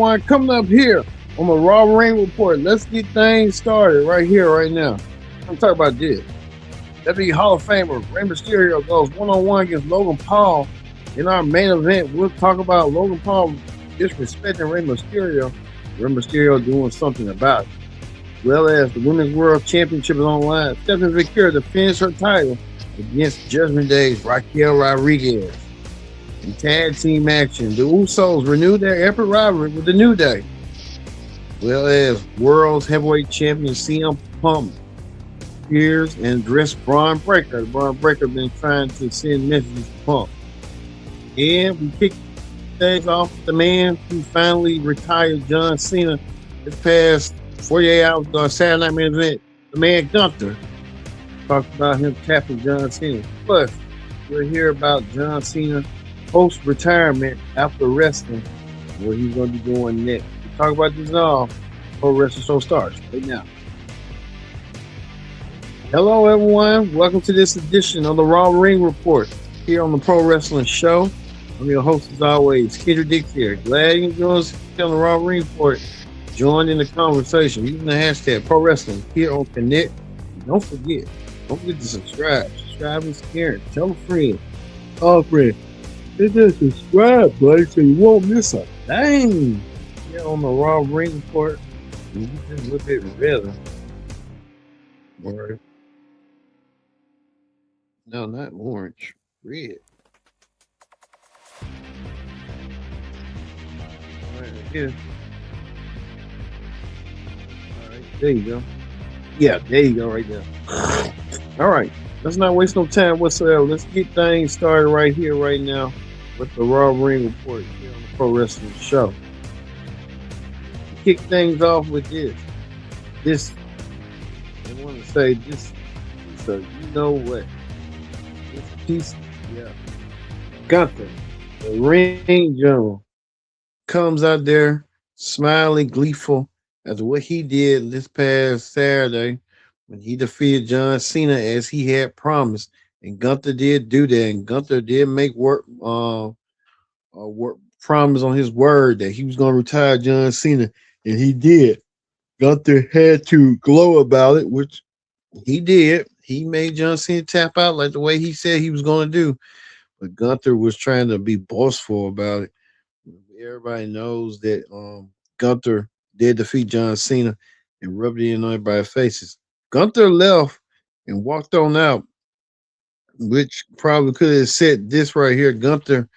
everyone? Coming up here on the Raw Ring Report. Let's get things started right here, right now. I'm talking about this. WWE Hall of Famer Rey Mysterio goes one-on-one against Logan Paul. In our main event, we'll talk about Logan Paul disrespecting Rey Mysterio. Rey Mysterio doing something about it. As well as the Women's World Championship is online. Stephanie Victoria defends her title against Judgment Day's Raquel Rodriguez. In tag team action, the Usos renewed their epic rivalry with the New Day. As well as World's Heavyweight Champion CM Punk appears and dressed Braun Breaker. Braun Breaker been trying to send messages to Punk. And we kick things off with the man who finally retired John Cena this past 48 hours ago, Saturday Night Main Event. The man Gunther talked about him tapping John Cena. Plus, we'll hear about John Cena post-retirement after wrestling, what he's going to be doing next. We'll talk about this all before Wrestling Show starts right now. Hello, everyone. Welcome to this edition of the Raw Ring Report here on the Pro Wrestling Show. I'm your host, as always, Kendra Dix here. Glad you can join us on the Raw Ring Report. Join in the conversation using the hashtag Pro Wrestling here on Connect. Don't forget to subscribe. Subscribe and share. Tell a friend. Oh, friend. Hit that subscribe button so you won't miss a thing. Here on the Raw Ring Report. You just look at redder. Or no, not orange. Red. Right here. All right, there you go. Yeah, there you go, right there. All right, let's not waste no time whatsoever. Let's get things started right here, right now, with the Raw Ring Report here on the Pro Wrestling Show. Kick things off with this. I want to say this. So you know what? This piece, yeah. Gunther, the ring general, comes out there smiling, gleeful as what he did this past Saturday when he defeated John Cena as he had promised. And Gunther did do that. And Gunther did make promise on his word that he was going to retire John Cena. And he did. Gunther had to glow about it, which he did. He made John Cena tap out like the way he said he was going to do. But Gunther was trying to be boastful about it. Everybody knows that Gunther did defeat John Cena and rubbed it in on everybody's faces. Gunther left and walked on out, which probably could have said this right here. Gunther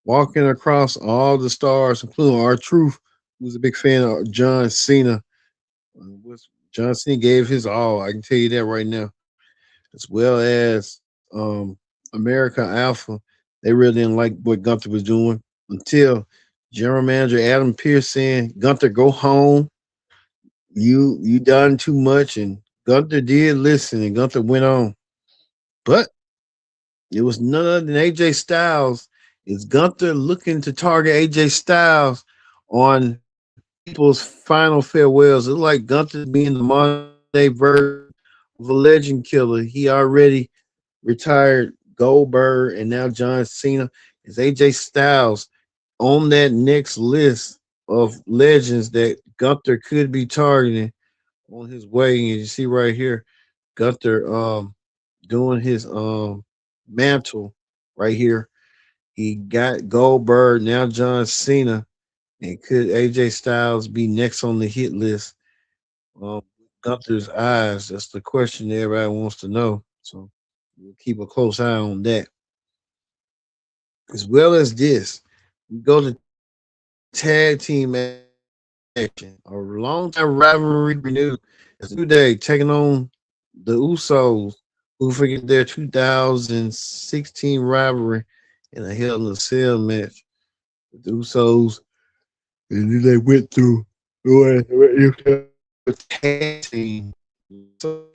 walking across all the stars, including R-Truth, who's a big fan of John Cena. John Cena gave his all. I can tell you that right now. As well as America Alpha. They really didn't like what Gunther was doing until General Manager Adam Pearce saying, Gunther, go home. You done too much. And Gunther did listen, and Gunther went on. But it was none other than AJ Styles. Is Gunther looking to target AJ Styles on people's final farewells? It looked like Gunther being the modern day version of a legend killer. He already retired Goldberg, and now John Cena. Is AJ Styles on that next list of legends that Gunther could be targeting on his way? And you see right here, Gunther doing his mantle right here. He got Goldberg, now John Cena. And could AJ Styles be next on the hit list? Gunther's eyes, that's the question that everybody wants to know. So we'll keep a close eye on that. As well as this, we go to tag team action. A long-time rivalry renewed. It's New Day taking on the Usos, who forget their 2016 rivalry in a Hell in a Cell match. The Usos, and then they went through a tag team. So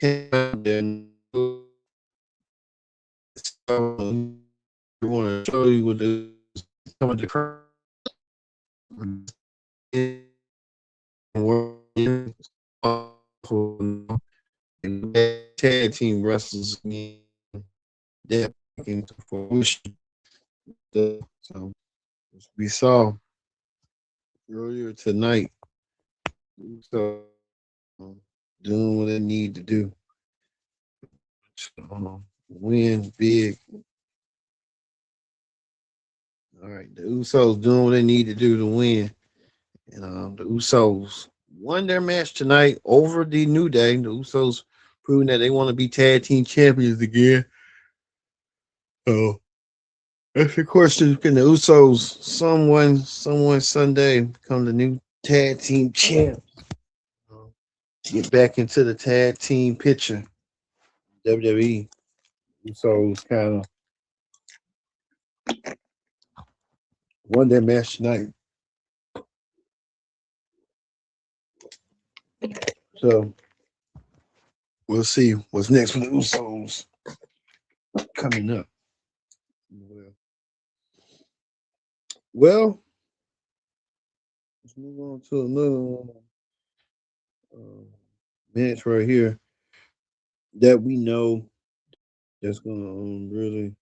we want to show you what some of the tag team wrestlers that into fruition. So we saw earlier tonight. So doing what they need to do. Win big. All right, the Usos doing what they need to do to win. And the Usos won their match tonight over the New Day. The Usos proving that they want to be tag team champions again. So that's the question. Can the Usos someone Sunday become the new tag team champ? Get back into the tag team picture. WWE. Usos kind of won their match tonight. So we'll see what's next for the Usos coming up. Well, let's move on to another match right here that we know that's gonna really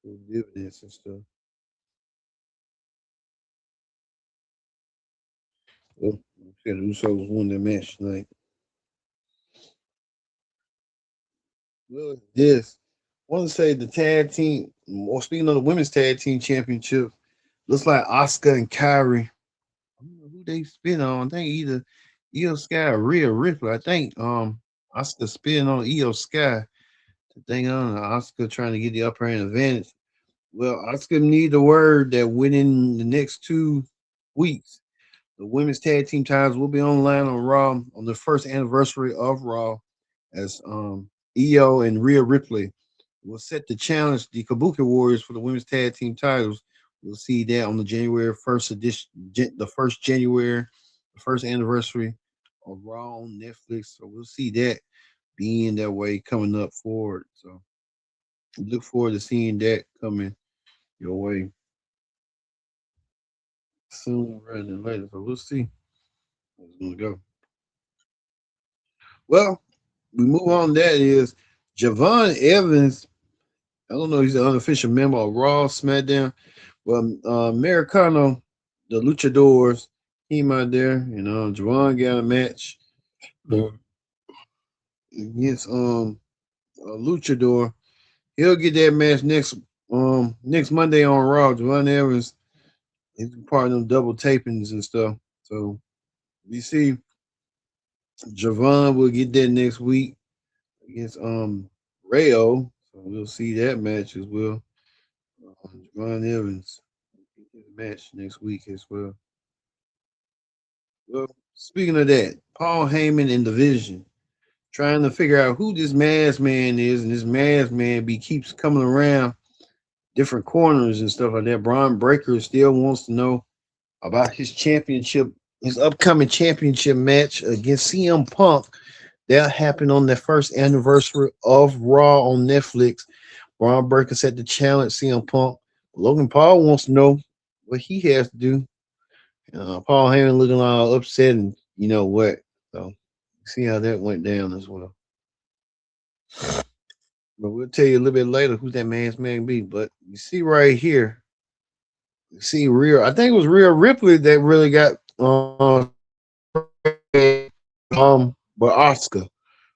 pay dividends and stuff. Well, the Usos won their match tonight. Well, this I want to say the tag team, or speaking of the women's tag team championship, looks like Asuka and Kyrie. I don't know who they spin on. I think either Io Sky or Rhea Ripley. I think Asuka spin on Io Sky. The thing on Asuka trying to get the upper hand advantage. Well, Asuka need the word that within the next 2 weeks, the women's tag team titles will be online on Raw on the first anniversary of Raw, as Io and Rhea Ripley will set to challenge the Kabuki Warriors for the women's tag team titles. We'll see that on the January 1st edition, the first January, the first anniversary of Raw on Netflix. So we'll see that being that way coming up forward. So look forward to seeing that coming your way sooner rather than later. So we'll see how it's gonna go. Well, we move on. That is Javon Evans. I don't know. He's an unofficial member of Raw, SmackDown. Well, Americano, the Luchadors, came out there, and Javon got a match against a Luchador. He'll get that match next Monday on Raw. Javon Evans is part of them double tapings and stuff. So we see Javon will get that next week against Rayo. So we'll see that match as well. Javon Evans his match next week as well. Well, speaking of that, Paul Heyman in the Vision trying to figure out who this masked man is, and this masked man keeps coming around different corners and stuff like that. Braun Breaker still wants to know about his championship, his upcoming championship match against CM Punk. That happened on the first anniversary of Raw on Netflix. Braun Breaker set the challenge CM Punk. Logan Paul wants to know what he has to do. Paul Heyman looking all upset, and you know what? So see how that went down as well. But we'll tell you a little bit later who that man's man be. But you see right here, you see Rhea. I think it was Rhea Ripley that really got but Oscar.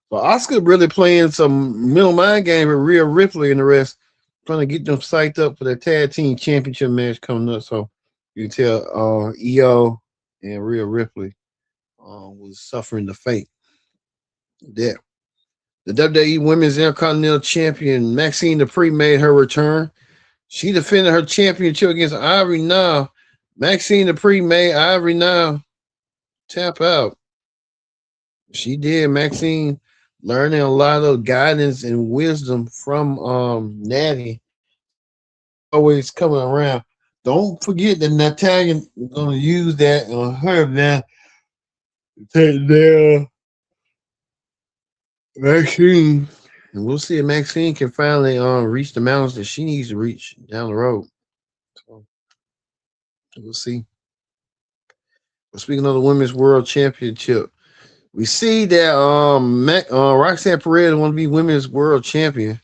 But Oscar really playing some middle mind game with Rhea Ripley and the rest, trying to get them psyched up for the tag team championship match coming up. So you can tell EO and Rhea Ripley was suffering the fate there. The WWE Women's Intercontinental Champion Maxine Dupree made her return. She defended her championship against Ivory Now. Maxine Dupree made Ivory Now tap out. She did. Maxine learning a lot of guidance and wisdom from Natty. Always coming around. Don't forget that Natalia is going to use that on her now to take their Maxine. And we'll see if Maxine can finally reach the mountains that she needs to reach down the road. So we'll see. But speaking of the Women's World Championship, we see that Roxanne Perez want to be Women's World Champion.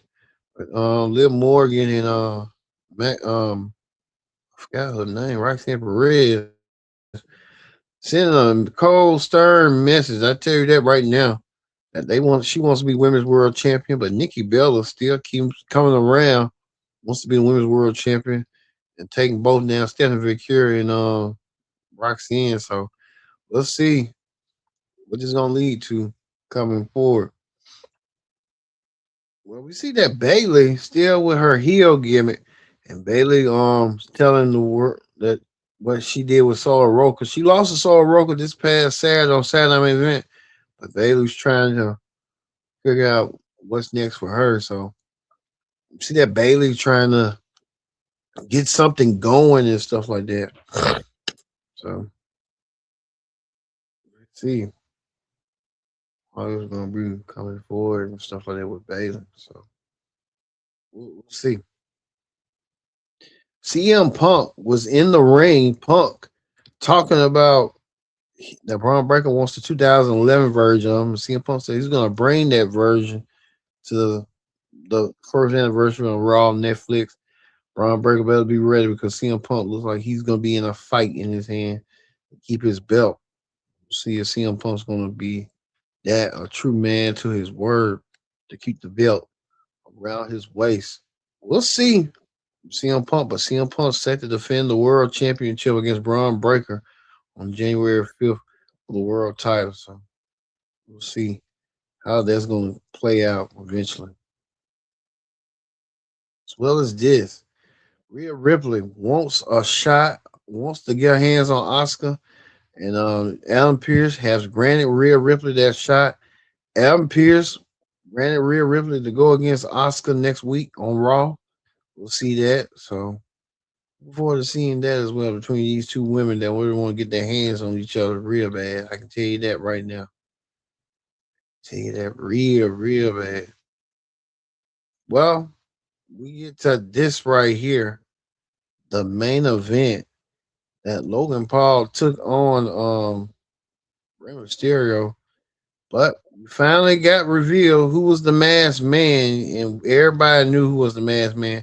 But Liv Morgan and I forgot her name, Roxanne Perez, Sending a cold, stern message. I tell you that right now. That she wants to be women's world champion, but Nikki Bella still keeps coming around. Wants to be the women's world champion and taking both down Stephanie Victoria and Roxanne. So let's see what this is gonna lead to coming forward. Well, we see that Bailey still with her heel gimmick, and Bailey telling the world that what she did with Sora Roca. She lost to Sora Roca this past Saturday on Saturday Night Event, but Bailey's trying to figure out what's next for her. So you see that Bailey trying to get something going and stuff like that. So let's see how it's gonna be coming forward and stuff like that with Bailey. So we'll see. CM Punk was in the ring. Punk talking about that Braun Breaker wants the 2011 version of him. CM Punk said he's going to bring that version to the first anniversary on Raw Netflix. Braun Breaker better be ready because CM Punk looks like he's going to be in a fight in his hand to keep his belt. See if CM Punk's going to be that a true man to his word to keep the belt around his waist. We'll see. CM Punk, but CM Punk set to defend the world championship against Braun Breaker on January 5th for the world title. So we'll see how that's going to play out eventually. As well as this, Rhea Ripley wants a shot, wants to get her hands on Oscar, and Adam Pearce has granted Rhea Ripley that shot. Adam Pearce granted Rhea Ripley to go against Oscar next week on Raw. We'll see that. So look forward to seeing that as well between these two women that really want to get their hands on each other real bad. I can tell you that right now. Tell you that real bad. Well, we get to this right here, the main event that Logan Paul took on Rey Mysterio, but we finally got revealed who was the masked man, and everybody knew who was the masked man.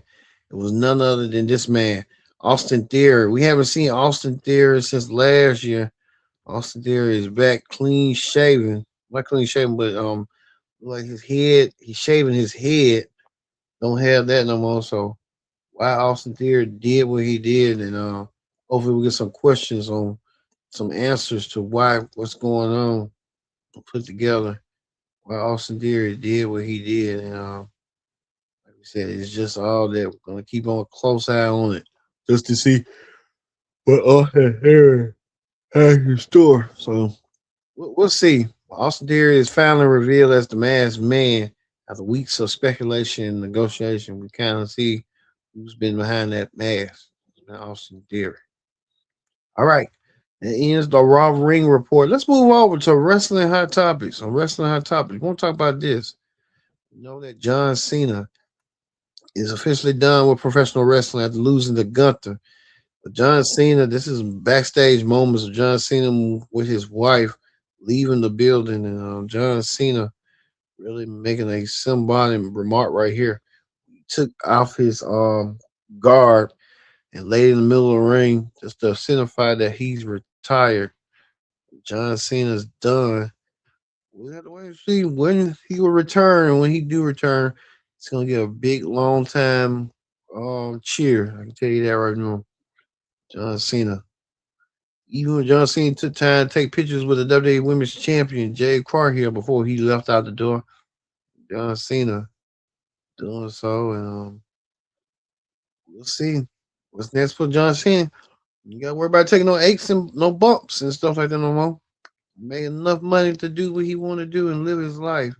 It was none other than this man, Austin Theory. We haven't seen Austin Theory since last year. Austin Theory is back clean shaven. Not clean shaven, but like his head, he's shaving his head. Don't have that no more. So why Austin Theory did what he did, and hopefully we get some questions on some answers to why what's going on put together. Why Austin Theory did what he did, and like we said, it's just all that we're gonna keep on a close eye on it just to see what Austin Theory has in store. So we'll see. Austin Theory is finally revealed as the masked man after weeks of speculation and negotiation. We kind of see who's been behind that mask. Austin Theory. All right. That ends the Raw Ring Report. Let's move over to Wrestling Hot Topics. On Wrestling Hot Topics, we want to talk about this. You know that John Cena is officially done with professional wrestling after losing to Gunther. But John Cena, this is backstage moments of John Cena with his wife leaving the building, and John Cena really making a symbolic remark right here. He took off his guard and laid in the middle of the ring just to signify that he's retired. John Cena's done. We have to wait and see when he will return. And when he do return, it's gonna get a big long time cheer. I can tell you that right now. John Cena. Even when John Cena took time to take pictures with the WWE Women's Champion Jade Cargill before he left out the door, John Cena doing so, and we'll see what's next for John Cena. You gotta worry about taking no aches and no bumps and stuff like that no more. Made enough money to do what he want to do and live his life.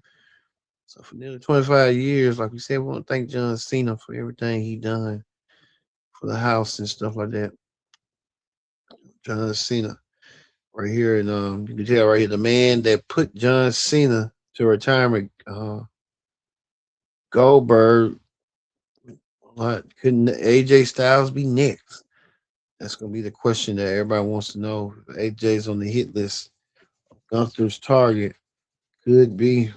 So for nearly 25 years, like we said, we want to thank John Cena for everything he done for the house and stuff like that. John Cena, right here, and you can tell right here the man that put John Cena to retirement. Goldberg, couldn't AJ Styles be next? That's gonna be the question that everybody wants to know. If AJ's on the hit list. Gunther's target could be.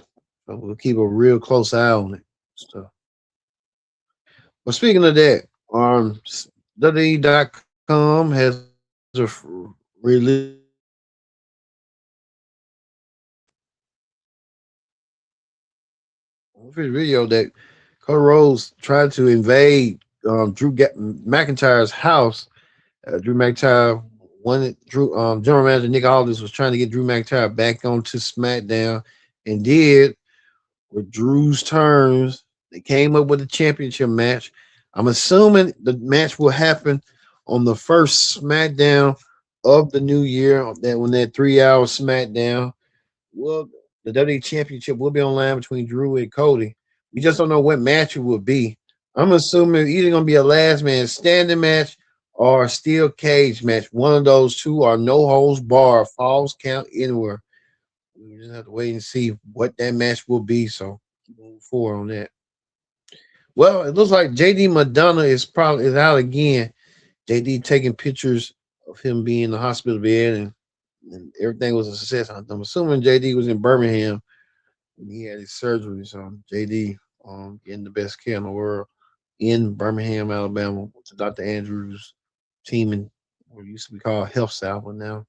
But we'll keep a real close eye on it. So, but speaking of that, WWE.com has released video that Cody Rhodes tried to invade McIntyre's house. Drew McIntyre wanted General Manager Nick Aldis was trying to get Drew McIntyre back onto SmackDown, and did with Drew's terms. They came up with a championship match. I'm assuming the match will happen on the first SmackDown of the new year. That 3 hour SmackDown. Well, the WWE Championship will be online between Drew and Cody. We just don't know what match it will be. I'm assuming either going to be a last man standing match or a steel cage match. One of those two are no holds bar, falls count anywhere. We just have to wait and see what that match will be. So keep moving forward on that. Well, it looks like JD Madonna is out again. JD taking pictures of him being in the hospital bed, and everything was a success. I'm assuming JD was in Birmingham when he had his surgery. So JD getting the best care in the world in Birmingham, Alabama, to Dr. Andrews' team in what used to be called Health South, but now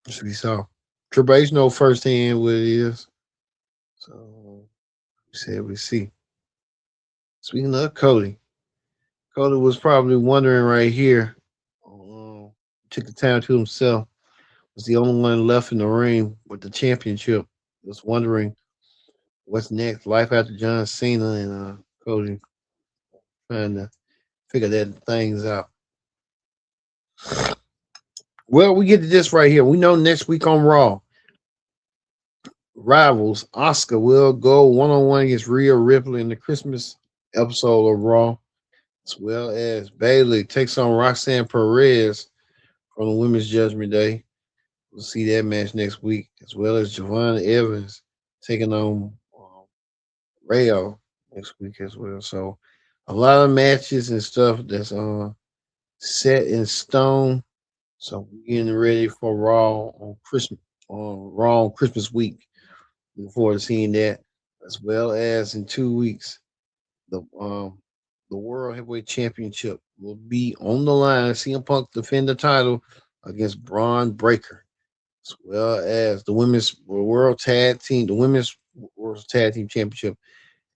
used to be so. Triple H know firsthand what it is. So we said we see. Speaking of Cody was probably wondering right here. Took the time to himself. Was the only one left in the ring with the championship. Was wondering what's next. Life after John Cena, and Cody trying to figure that things out. Well, we get to this right here. We know next week on Raw, Rivals Asuka will go one-on-one against Rhea Ripley in the Christmas episode of Raw, as well as Bayley takes on Roxanne Perez from the Women's Judgment Day. We'll see that match next week, as well as Javon Evans taking on Rayo next week as well. So a lot of matches and stuff that's set in stone. So we're getting ready for Raw on Christmas week. Looking forward to seeing that, as well as in 2 weeks, the World Heavyweight Championship will be on the line. CM Punk defend the title against Braun Breaker, as well as the Women's World Tag Team Championship,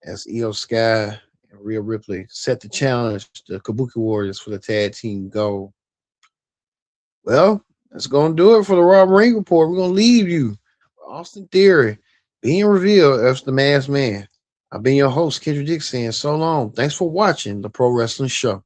as Io Sky and Rhea Ripley set to challenge the Kabuki Warriors for the tag team gold. Well, that's going to do it for the Raw Ring Report. We're going to leave you with Austin Theory being revealed as the Masked Man. I've been your host, Kendrick Dick, saying so long. Thanks for watching the Pro Wrestling Show.